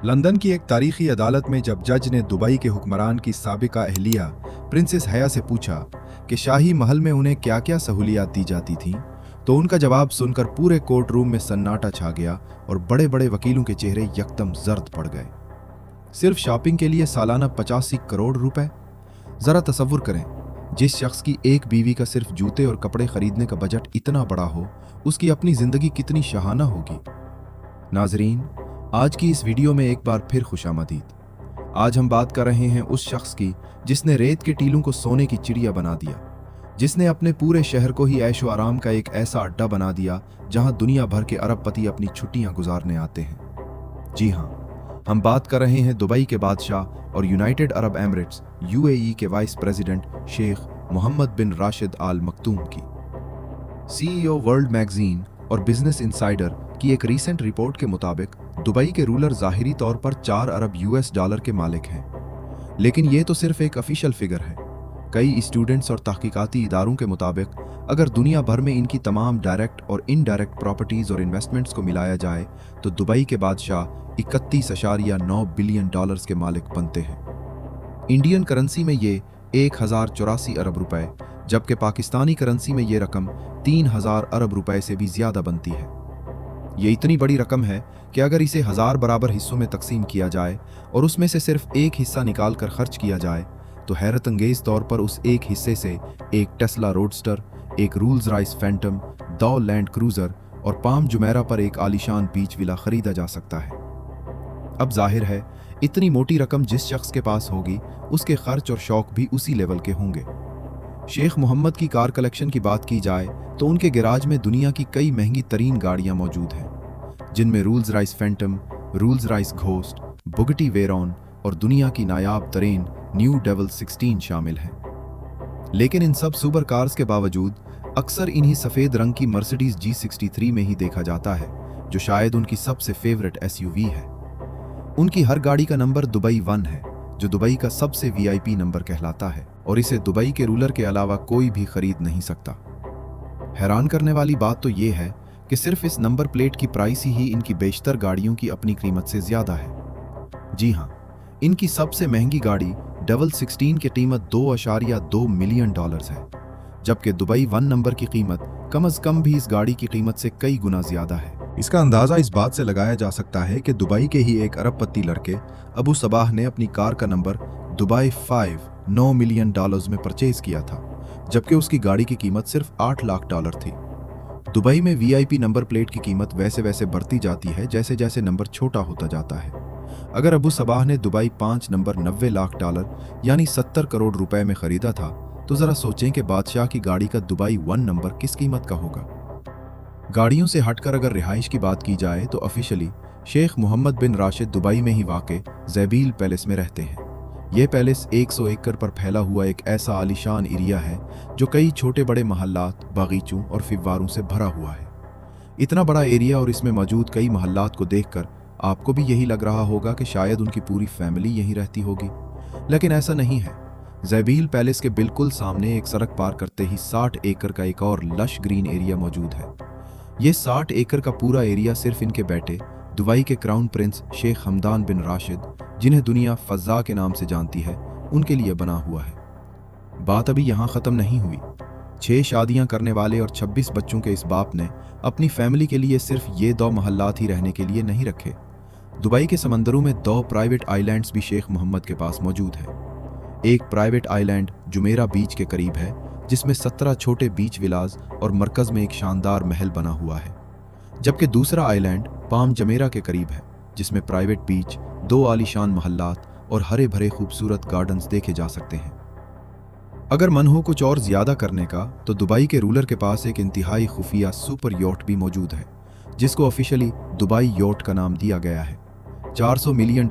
London की एक तारीखी अदालत में जब जज ने दुबई के हुक्मरान की साबिका अहलिया प्रिंसेस हया से पूछा कि शाही महल में उन्हें क्या क्या सहूलियात दी जाती थीं, तो उनका जवाब सुनकर पूरे कोर्ट रूम में सन्नाटा छा गया और बड़े बड़े वकीलों के चेहरे यकदम जर्द पड़ गए। सिर्फ शॉपिंग के लिए सालाना 85 करोड़ रुपए। जरा तसव्वुर करें, जिस शख्स की एक बीवी का सिर्फ जूते और कपड़े खरीदने का बजट इतना बड़ा हो, उसकी अपनी जिंदगी कितनी शहाना होगी। नाजरीन, आज की इस वीडियो में एक बार फिर खुशामदीद। आज हम बात कर रहे हैं उस शख्स की जिसने रेत के टीलों को सोने की चिड़िया बना दिया, जिसने अपने पूरे शहर को ही ऐशो आराम का एक ऐसा अड्डा बना दिया जहां दुनिया भर के अरबपति अपनी छुट्टियां गुजारने आते हैं। जी हां, हम बात कर रहे हैं दुबई के बादशाह और यूनाइटेड अरब एमिरेट्स यूएई के वाइस प्रेसिडेंट शेख मोहम्मद बिन राशिद आल मक्तूम की। सीईओ वर्ल्ड मैगजीन और बिजनेस इंसाइडर की एक रीसेंट रिपोर्ट के मुताबिक दुबई के रूलर ज़ाहिरी तौर पर 4 अरब यूएस डॉलर के मालिक हैं, लेकिन ये तो सिर्फ एक ऑफिशियल फिगर है। कई स्टूडेंट्स और तहकीकाती इदारों के मुताबिक अगर दुनिया भर में इनकी तमाम डायरेक्ट और इनडायरेक्ट प्रॉपर्टीज और इन्वेस्टमेंट्स को मिलाया जाए तो दुबई के बादशाह 31.9 बिलियन डॉलर्स के मालिक बनते हैं। इंडियन करेंसी में ये 1084 अरब रुपए, जबकि पाकिस्तानी करेंसी में ये रकम 3000 अरब रुपए से भी ज्यादा बनती है। ये इतनी बड़ी रकम है कि अगर इसे 1000 बराबर हिस्सों में तकसीम किया जाए और उसमें से सिर्फ एक हिस्सा निकाल कर खर्च किया जाए तो हैरत अंगेज तौर पर उस एक हिस्से से एक टेस्ला रोडस्टर, एक Rolls Royce Phantom, 2 land cruiser और पाम जुमेरा पर एक आलीशान बीच विला खरीदा जा सकता है। अब जाहिर है, इतनी मोटी रकम जिस शख्स के पास होगी उसके खर्च और शौक भी उसी लेवल के होंगे। शेख मोहम्मद की कार कलेक्शन की बात की जाए तो उनके गैराज में दुनिया की कई महंगी तरीन गाड़ियां मौजूद हैं, जिनमें Rolls Royce Phantom, Rolls Royce ghost, Bugti Veyron और दुनिया की नायाब तरीन न्यू डेविल 16 शामिल हैं। लेकिन इन सब सुपर कार्स के बावजूद अक्सर इन्हीं सफ़ेद रंग की मर्सिडीज G63 में ही देखा जाता है, जो शायद उनकी सबसे फेवरेट SUV है। उनकी हर गाड़ी का नंबर दुबई 1 है, जो दुबई का सबसे VIP नंबर कहलाता है और इसे दुबई के रूलर के अलावा कोई भी खरीद नहीं सकता। हैरान करने वाली बात तो ये है कि सिर्फ इस नंबर प्लेट की प्राइस ही इनकी बेशतर गाड़ियों की अपनी कीमत से ज्यादा है। जी हाँ, इनकी सबसे महंगी गाड़ी डेविल 16 की कीमत 2.2 मिलियन डॉलर्स है, जबकि दुबई 1 नंबर की कीमत कम अज कम भी इस गाड़ी की कीमत से कई गुना ज्यादा है। इसका अंदाजा इस बात से लगाया जा सकता है कि दुबई के ही एक अरबपति लड़के अबू सबाह ने अपनी कार का नंबर दुबई 5 $9 मिलियन में परचेज किया था, जबकि उसकी गाड़ी की कीमत सिर्फ $8 लाख थी। दुबई में VIP नंबर प्लेट की कीमत वैसे वैसे बढ़ती जाती है जैसे जैसे नंबर छोटा होता जाता है। अगर अबू सबाह ने दुबई 5 नंबर $90 लाख यानी 70 करोड़ रुपए में खरीदा था, तो जरा सोचें कि बादशाह की गाड़ी का दुबई 1 नंबर किस कीमत का होगा। गाड़ियों से हटकर अगर रिहाइश की बात की जाए तो ऑफिशियली शेख मोहम्मद बिन राशिद दुबई में ही वाक़े ज़ैबील पैलेस में रहते हैं। ये पैलेस 100 एकड़ पर फैला हुआ एक ऐसा आलीशान एरिया है जो कई छोटे बड़े महल्लात, बागीचों और फिवारों से भरा हुआ है। इतना बड़ा एरिया और इसमें मौजूद कई महल्लात को देखकर आपको भी यही लग रहा होगा कि शायद उनकी पूरी फैमिली यहीं रहती होगी, लेकिन ऐसा नहीं है। ज़ैबील पैलेस के बिल्कुल सामने एक सड़क पार करते ही 60 एकड़ का एक और लश ग्रीन एरिया मौजूद है। ये 60 एकड़ का पूरा एरिया सिर्फ इनके बेटे दुबई के क्राउन प्रिंस शेख हमदान बिन राशिद, जिन्हें दुनिया फज़्ज़ा के नाम से जानती है, उनके लिए बना हुआ है। बात अभी यहाँ ख़त्म नहीं हुई। 6 शादियाँ करने वाले और 26 बच्चों के इस बाप ने अपनी फैमिली के लिए सिर्फ ये 2 महल्लात ही रहने के लिए नहीं रखे। दुबई के समंदरों में 2 प्राइवेट आइलैंड्स भी शेख मोहम्मद के पास मौजूद है। एक प्राइवेट आइलैंड जुमेरा बीच के करीब है, जिसमें 17 छोटे बीच विलास और मरकज में एक शानदार महल बना हुआ है, जबकि दूसरा आइलैंड पाम जमेरा के करीब है, जिसमें प्राइवेट बीच, 2 आलीशान महल्लात और हरे भरे खूबसूरत गार्डन्स देखे जा सकते हैं। अगर मन हो कुछ और ज्यादा करने का तो दुबई के रूलर के पास एक इंतहाई खुफिया सुपर यॉट भी मौजूद है, जिसको ऑफिशियली दुबई यॉट का नाम दिया गया है। $400 मिलियन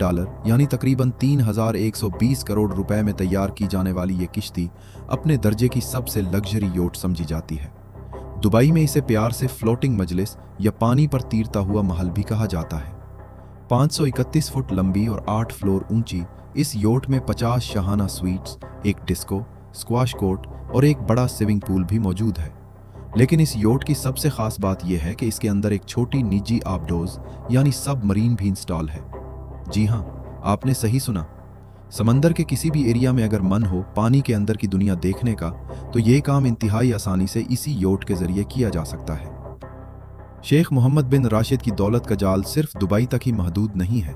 यानी तकरीबन 3120 करोड़ रुपए में तैयार की जाने वाली ये किश्ती अपने दर्जे की सबसे लग्जरी योट समझी जाती है। दुबई में इसे प्यार से फ्लोटिंग मजलिस या पानी पर तैरता हुआ महल भी कहा जाता है। 531 फुट लंबी और 8 फ्लोर ऊंची इस योट में 50 शाहाना स्वीट्स, एक डिस्को, स्क्वाश कोर्ट और एक बड़ा स्विमिंग पूल भी मौजूद है। लेकिन इस योट की सबसे खास बात यह है कि इसके अंदर एक छोटी निजी आबडोज यानी सबमरीन भी इंस्टॉल है। जी हाँ, आपने सही सुना। समंदर के किसी भी एरिया में अगर मन हो पानी के अंदर की दुनिया देखने का, तो ये काम इंतहाई आसानी से इसी योट के जरिए किया जा सकता है। शेख मोहम्मद बिन राशिद की दौलत का जाल सिर्फ दुबई तक ही महदूद नहीं है।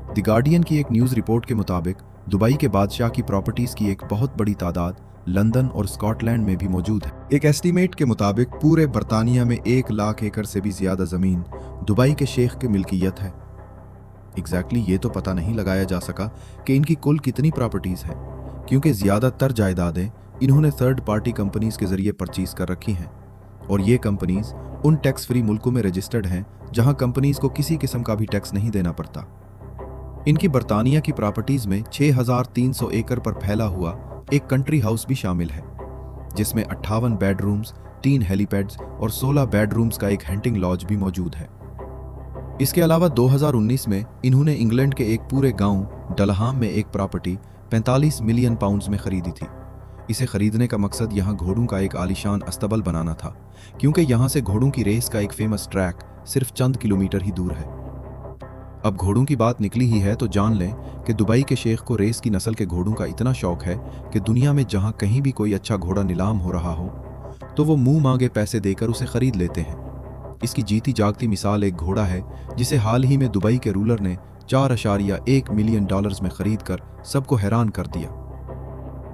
द गार्डियन की एक न्यूज़ रिपोर्ट के मुताबिक दुबई के बादशाह की प्रॉपर्टीज़ की एक बहुत बड़ी तादाद लंदन और स्कॉटलैंड में भी मौजूद है। एक एस्टीमेट के मुताबिक पूरे बरतानिया में 1 लाख एकड़ से भी ज़्यादा ज़मीन दुबई के शेख की मिल्कियत है। एग्जैक्टली ये तो पता नहीं लगाया जा सका कि इनकी कुल कितनी प्रॉपर्टीज़ हैं, क्योंकि ज़्यादातर जायदादें इन्होंने थर्ड पार्टी कंपनीज के ज़रिए परचेज कर रखी हैं, और ये कंपनीज उन टैक्स फ्री मुल्कों में रजिस्टर्ड हैं जहां कंपनीज को किसी किस्म का भी टैक्स नहीं देना पड़ता। इनकी बरतानिया की प्रॉपर्टीज में 6300 एकड़ पर फैला हुआ एक कंट्री हाउस भी शामिल है, जिसमें 58 बेडरूम्स, 3 हेलीपैड्स और 16 बेडरूम्स का एक हंटिंग लॉज भी मौजूद है। इसके अलावा 2019 में इन्होंने इंग्लैंड के एक पूरे गांव डलहाम में एक प्रॉपर्टी 45 मिलियन पाउंड्स में खरीदी थी। इसे खरीदने का मकसद यहाँ घोड़ों का एक आलीशान अस्तबल बनाना था, क्योंकि यहाँ से घोड़ों की रेस का एक फेमस ट्रैक सिर्फ चंद किलोमीटर ही दूर है। अब घोड़ों की बात निकली ही है तो जान लें कि दुबई के शेख को रेस की नस्ल के घोड़ों का इतना शौक है कि दुनिया में जहाँ कहीं भी कोई अच्छा घोड़ा नीलाम हो रहा हो तो वो मुंह मांगे पैसे देकर उसे खरीद लेते हैं। इसकी जीती जागती मिसाल एक घोड़ा है जिसे हाल ही में दुबई के रूलर ने 4.1 मिलियन डॉलर्स में खरीद कर सबको हैरान कर दिया।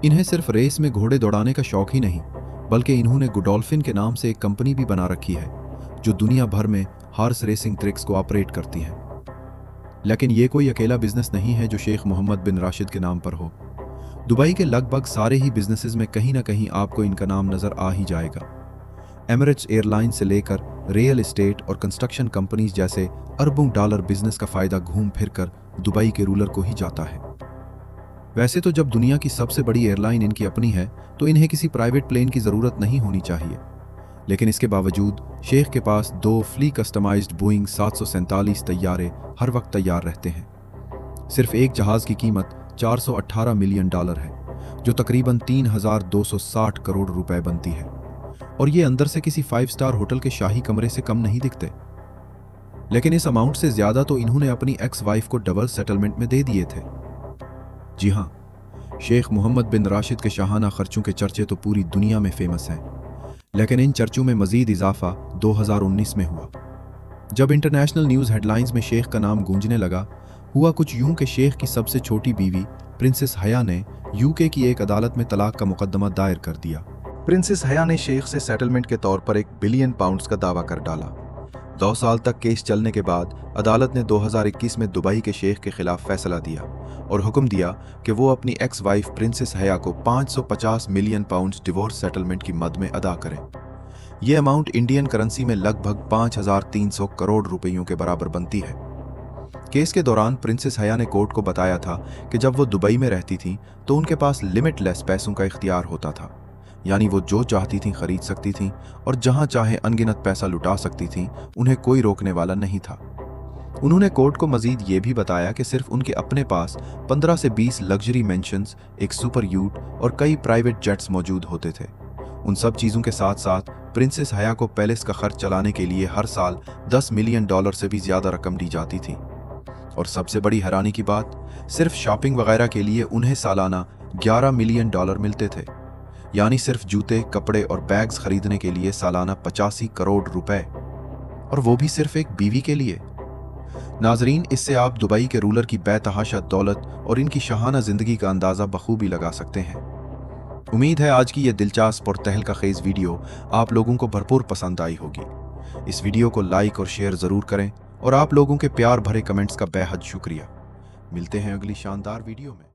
इन्हें सिर्फ रेस में घोड़े दौड़ाने का शौक ही नहीं, बल्कि इन्होंने गुडोल्फिन के नाम से एक कंपनी भी बना रखी है जो दुनिया भर में हॉर्स रेसिंग ट्रिक्स को ऑपरेट करती है। लेकिन ये कोई अकेला बिजनेस नहीं है जो शेख मोहम्मद बिन राशिद के नाम पर हो। दुबई के लगभग सारे ही बिजनेसेस में कहीं ना कहीं आपको इनका नाम नजर आ ही जाएगा। एमिरेट्स एयरलाइन से लेकर रियल एस्टेट और कंस्ट्रक्शन कंपनीज जैसे अरबों डॉलर बिजनेस का फायदा घूम फिर कर दुबई के रूलर को ही जाता है। वैसे तो जब दुनिया की सबसे बड़ी एयरलाइन इनकी अपनी है तो इन्हें किसी प्राइवेट प्लेन की ज़रूरत नहीं होनी चाहिए, लेकिन इसके बावजूद शेख के पास 2 फुली कस्टमाइज्ड बोइंग 747 तैयारे हर वक्त तैयार रहते हैं। सिर्फ एक जहाज़ की कीमत 418 मिलियन डॉलर है, जो तकरीबन 3260 करोड़ रुपए बनती है, और ये अंदर से किसी 5 स्टार होटल के शाही कमरे से कम नहीं दिखते। लेकिन इस अमाउंट से ज़्यादा तो इन्होंने अपनी एक्स वाइफ को डबल सेटलमेंट में दे दिए थे। जी हाँ, शेख मोहम्मद बिन राशिद के शाहाना खर्चों के चर्चे तो पूरी दुनिया में फेमस हैं, लेकिन इन चर्चों में मजीद इजाफा 2019 में हुआ, जब इंटरनेशनल न्यूज़ हेडलाइंस में शेख का नाम गूंजने लगा। हुआ कुछ यूं कि शेख की सबसे छोटी बीवी प्रिंसेस हया ने यूके की एक अदालत में तलाक का मुकदमा दायर कर दिया। प्रिंसेस हया ने शेख से सेटलमेंट के तौर पर 1 बिलियन पाउंड्स का दावा कर डाला। 2 साल तक केस चलने के बाद अदालत ने 2021 में दुबई के शेख के खिलाफ फैसला दिया और हुक्म दिया कि वो अपनी एक्स वाइफ प्रिंसेस हया को 550 मिलियन पाउंड्स डिवोर्स सेटलमेंट की मद में अदा करें। ये अमाउंट इंडियन करेंसी में लगभग 5300 करोड़ रुपयों के बराबर बनती है। केस के दौरान प्रिंसेस हया ने कोर्ट को बताया था कि जब वो दुबई में रहती थी तो उनके पास लिमिटलेस पैसों का इख्तियार होता था, यानी वो जो चाहती थीं खरीद सकती थीं और जहां चाहे अनगिनत पैसा लुटा सकती थीं, उन्हें कोई रोकने वाला नहीं था। उन्होंने कोर्ट को मजीद ये भी बताया कि सिर्फ उनके अपने पास 15 से 20 लग्जरी मेंशंस, एक सुपर यूट और कई प्राइवेट जेट्स मौजूद होते थे। उन सब चीज़ों के साथ साथ प्रिंसेस हया को पैलेस का खर्च चलाने के लिए हर साल 10 मिलियन डॉलर से भी ज़्यादा रकम दी जाती थी। और सबसे बड़ी हैरानी की बात, सिर्फ शॉपिंग वगैरह के लिए उन्हें सालाना 11 मिलियन डॉलर मिलते थे, यानी सिर्फ जूते, कपड़े और बैग्स खरीदने के लिए सालाना 85 करोड़ रुपए, और वो भी सिर्फ एक बीवी के लिए। नाजरीन, इससे आप दुबई के रूलर की बेतहाशा दौलत और इनकी शाहाना जिंदगी का अंदाजा बखूबी लगा सकते हैं। उम्मीद है आज की ये दिलचस्प और तहलका खेज वीडियो आप लोगों को भरपूर पसंद आई होगी। इस वीडियो को लाइक और शेयर ज़रूर करें, और आप लोगों के प्यार भरे कमेंट्स का बेहद शुक्रिया। मिलते हैं अगली शानदार वीडियो में।